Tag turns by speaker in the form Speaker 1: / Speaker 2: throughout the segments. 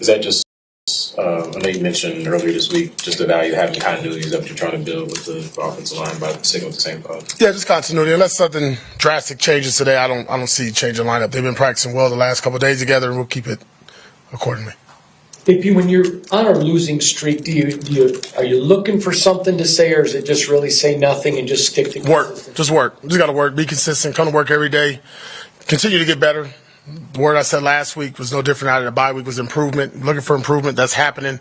Speaker 1: Is that just, I know you mentioned earlier this week, just the value of having continuity is that what you're trying to build with the offensive line by sticking with the same coach?
Speaker 2: Yeah, just continuity. Unless something drastic changes today, I don't see changing lineup. They've been practicing well the last couple of days together, and we'll keep it accordingly.
Speaker 3: AP, when you're on a losing streak, are you looking for something to say, or is it just really say nothing and just stick to
Speaker 2: work? Just work. Just got to work. Be consistent. Come to work every day. Continue to get better. The word I said last week was no different out of the bye week was improvement. Looking for improvement. That's happening.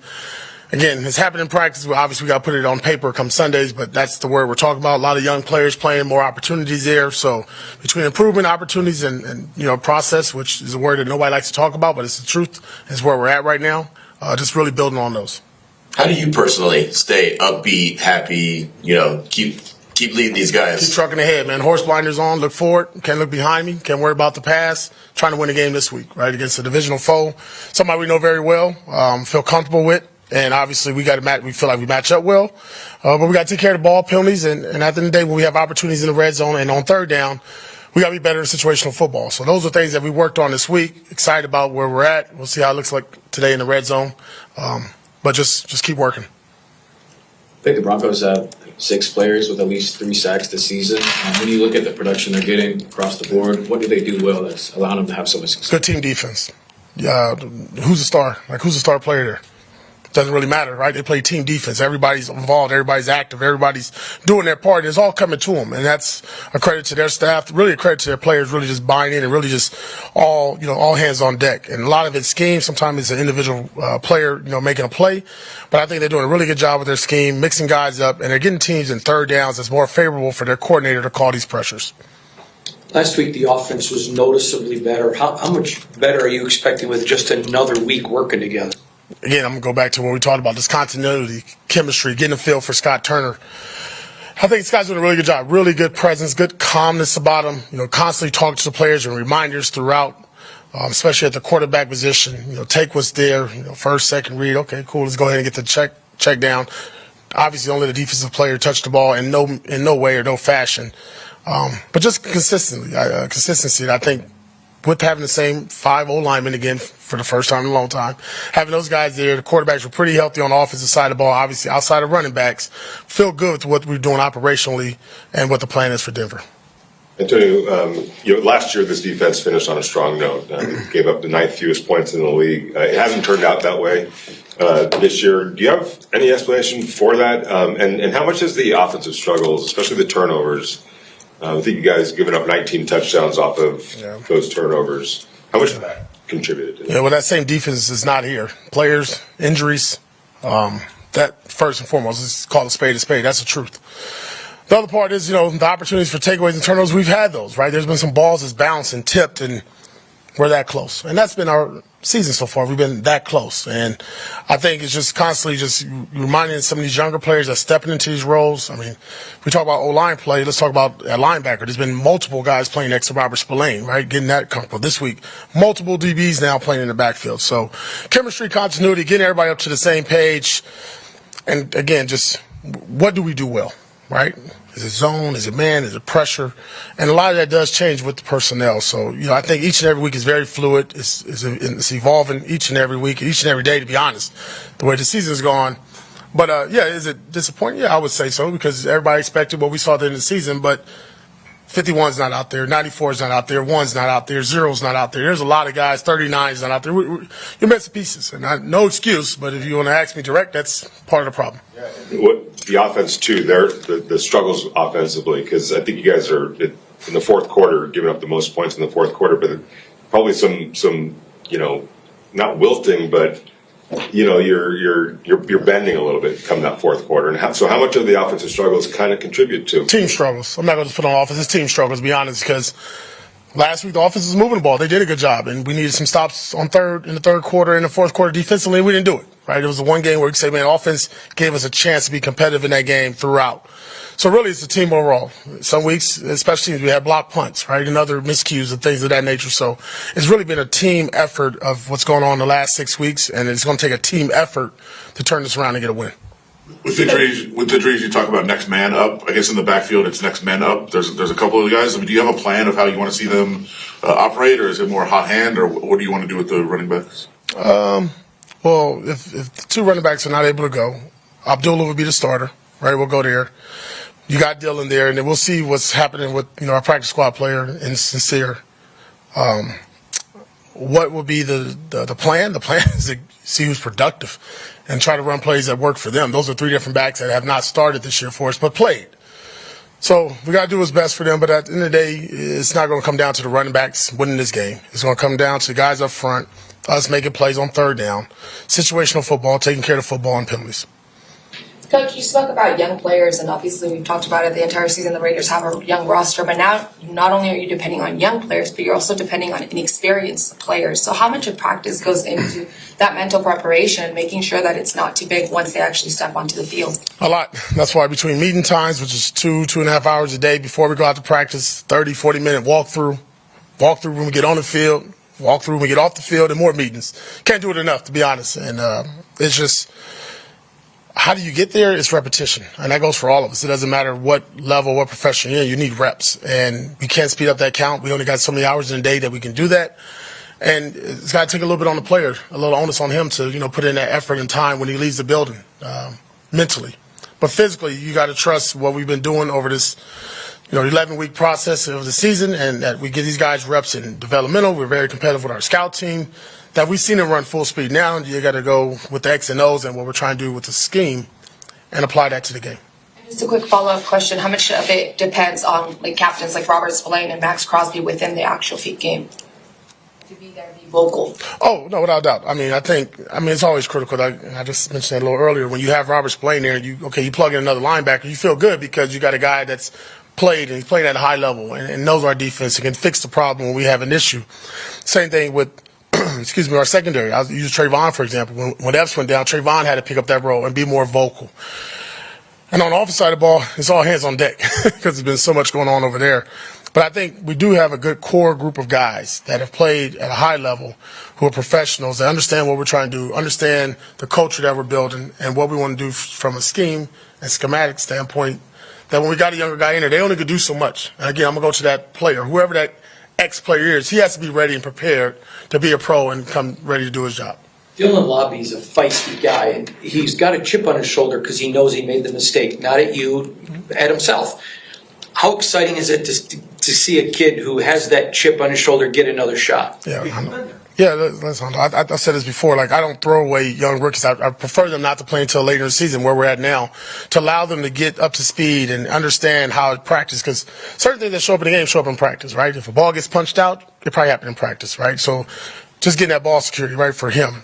Speaker 2: Again, it's happening in practice. Obviously, we got to put it on paper come Sundays, but that's the word we're talking about. A lot of young players playing, more opportunities there. So between improvement, opportunities, and process, which is a word that nobody likes to talk about, but it's the truth, is where we're at right now. Just really building on those.
Speaker 4: How do you personally stay upbeat, happy, keep leading these guys?
Speaker 2: Keep trucking ahead, man. Horse blinders on, look forward, can't look behind me, can't worry about the past. Trying to win a game this week, right, against a divisional foe, somebody we know very well, feel comfortable with. And obviously, we feel like we match up well. But we got to take care of the ball, penalties, and at the end of the day, when we have opportunities in the red zone and on third down, we got to be better in situational football. So those are things that we worked on this week. Excited about where we're at. We'll see how it looks like today in the red zone. But just keep working.
Speaker 5: I think the Broncos have 6 players with at least 3 sacks this season. When you look at the production they're getting across the board, what do they do well that's allowing them to have so much success?
Speaker 2: Good team defense. Yeah, who's the star? Who's the star player there? Doesn't really matter, right? They play team defense. Everybody's involved. Everybody's active. Everybody's doing their part. It's all coming to them, and that's a credit to their staff. Really a credit to their players. Really just buying in and really just all hands on deck. And a lot of it's scheme. Sometimes it's an individual player, making a play. But I think they're doing a really good job with their scheme, mixing guys up, and they're getting teams in third downs that's more favorable for their coordinator to call these pressures.
Speaker 3: Last week, the offense was noticeably better. How much better are you expecting with just another week working together?
Speaker 2: Again, I'm going to go back to when we talked about this continuity, chemistry, getting a feel for Scott Turner. I think this guy's doing a really good job. Really good presence, good calmness about him. Constantly talking to the players and reminders throughout, especially at the quarterback position. Take what's there, first, second read. Okay, cool. Let's go ahead and get the check down. Obviously, don't let the defensive player touch the ball in no way or no fashion. But just consistency. And I think with having the same 5 O-linemen again for the first time in a long time, having those guys there, the quarterbacks were pretty healthy on the offensive side of the ball, obviously outside of running backs. Feel good with what we're doing operationally and what the plan is for Denver.
Speaker 6: Antonio, last year this defense finished on a strong note. Gave up the 9th fewest points in the league. It hasn't turned out that way this year. Do you have any explanation for that? And how much is the offensive struggles, especially the turnovers? I think you guys given up 19 touchdowns off of those turnovers. How much of that contributed to that?
Speaker 2: Yeah, well, that same defense is not here. Players, injuries, that first and foremost is called a spade. That's the truth. The other part is, the opportunities for takeaways and turnovers. We've had those, right? There's been some balls that's bounced and tipped, and we're that close. And that's been our season so far. We've been that close. And I think it's just constantly just reminding some of these younger players that stepping into these roles. I mean, we talk about O-line play. Let's talk about a linebacker. There's been multiple guys playing next to Robert Spillane, right? Getting that comfortable. This week, multiple DBs now playing in the backfield. So chemistry, continuity, getting everybody up to the same page. And again, just what do we do well, right? Is it zone? Is it man? Is it pressure? And a lot of that does change with the personnel. So, I think each and every week is very fluid. It's evolving each and every week, each and every day, to be honest, the way the season's gone. But, is it disappointing? Yeah, I would say so, because everybody expected what we saw at the end of the season. But 51's not out there, 94's not out there, 1's not out there, 0's not out there. There's a lot of guys, 39's not out there. You're missing pieces. And no excuse, but if you want to ask me direct, that's part of the problem.
Speaker 6: The offense, too, the struggles offensively, because I think you guys are, in the fourth quarter, giving up the most points in the fourth quarter, but probably some not wilting, but you're bending a little bit come that fourth quarter. And so how much of the offensive struggles kind of contribute to
Speaker 2: team struggles? I'm not going to put on offense. It's team struggles, to be honest, because last week the offense was moving the ball. They did a good job, and we needed some stops in the third quarter and the fourth quarter defensively, and we didn't do it. Right? It was the one game where we could say, man, offense gave us a chance to be competitive in that game throughout. So really, it's the team overall. Some weeks, especially we had block punts, right, and other miscues and things of that nature. So it's really been a team effort of what's going on the last 6 weeks, and it's going to take a team effort to turn this around and get a win.
Speaker 7: With the injuries, you talk about next man up. I guess in the backfield, it's next man up. There's a couple of guys. I mean, do you have a plan of how you want to see them operate, or is it more hot hand, or what do you want to do with the running backs?
Speaker 2: Well, if the two running backs are not able to go, Abdullah will be the starter, right? We'll go there. You got Dylan there, and then we'll see what's happening with our practice squad player and Sincere. What will be the plan? The plan is to see who's productive and try to run plays that work for them. Those are three different backs that have not started this year for us, but played. So we got to do what's best for them, but at the end of the day, it's not going to come down to the running backs winning this game. It's going to come down to the guys up front, us making plays on third down, situational football, taking care of the football and penalties.
Speaker 8: Coach, you spoke about young players, and obviously we've talked about it the entire season. The Raiders have a young roster, but now not only are you depending on young players, but you're also depending on inexperienced players. So how much of practice goes into that mental preparation and making sure that it's not too big once they actually step onto the field?
Speaker 2: A lot. That's why between meeting times, which is 2.5 hours a day before we go out to practice, 30, 40-minute walkthrough when we get on the field, walkthrough when we get off the field, and more meetings. Can't do it enough, to be honest. And it's just, how do you get there? It's repetition. And that goes for all of us. It doesn't matter what level, what profession you're in, you need reps. And we can't speed up that count. We only got so many hours in a day that we can do that. And it's got to take a little bit on the player, a little onus on him to, put in that effort and time when he leaves the building, mentally. But physically, you got to trust what we've been doing over this, 11-week process of the season, and that we get these guys reps in developmental. We're very competitive with our scout team. That we've seen them run full speed now, and you got to go with the X and O's and what we're trying to do with the scheme and apply that to the game.
Speaker 8: Just a quick follow-up question. How much of it depends on captains like Robert Spillane and Max Crosby within the actual feet game to be there, be vocal?
Speaker 2: Oh, no, without doubt. It's always critical. I just mentioned that a little earlier. When you have Robert Spillane there, you plug in another linebacker, you feel good because you got a guy that's played, and he's played at a high level and knows our defense and can fix the problem when we have an issue. Same thing with our secondary. I'll use Trayvon, for example. When Epps went down, Trayvon had to pick up that role and be more vocal. And on the offensive side of the ball, it's all hands on deck because there's been so much going on over there. But I think we do have a good core group of guys that have played at a high level, who are professionals, that understand what we're trying to do, understand the culture that we're building, and what we want to do from a scheme and schematic standpoint, that when we got a younger guy in there, they only could do so much. And again, I'm going to go to that player. Whoever that ex-player is, he has to be ready and prepared to be a pro and come ready to do his job.
Speaker 3: Dylan Lobby's a feisty guy, and he's got a chip on his shoulder because he knows he made the mistake, not at you, at himself. How exciting is it to see a kid who has that chip on his shoulder get another shot?
Speaker 2: Yeah, listen, I said this before. I don't throw away young rookies. I prefer them not to play until later in the season, where we're at now, to allow them to get up to speed and understand how to practice. Because certain things that show up in the game show up in practice, right? If a ball gets punched out, it probably happened in practice, right? So just getting that ball security, right, for him.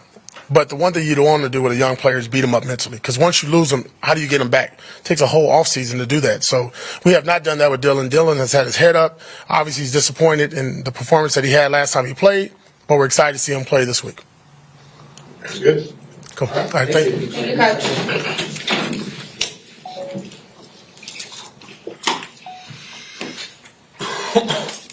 Speaker 2: But the one thing you don't want to do with a young player is beat him up mentally. Because once you lose him, how do you get him back? It takes a whole offseason to do that. So we have not done that with Dylan. Dylan has had his head up. Obviously, he's disappointed in the performance that he had last time he played. But we're excited to see him play this week.
Speaker 6: That's good.
Speaker 2: Cool. All right, thank you.
Speaker 8: Thank you, Coach.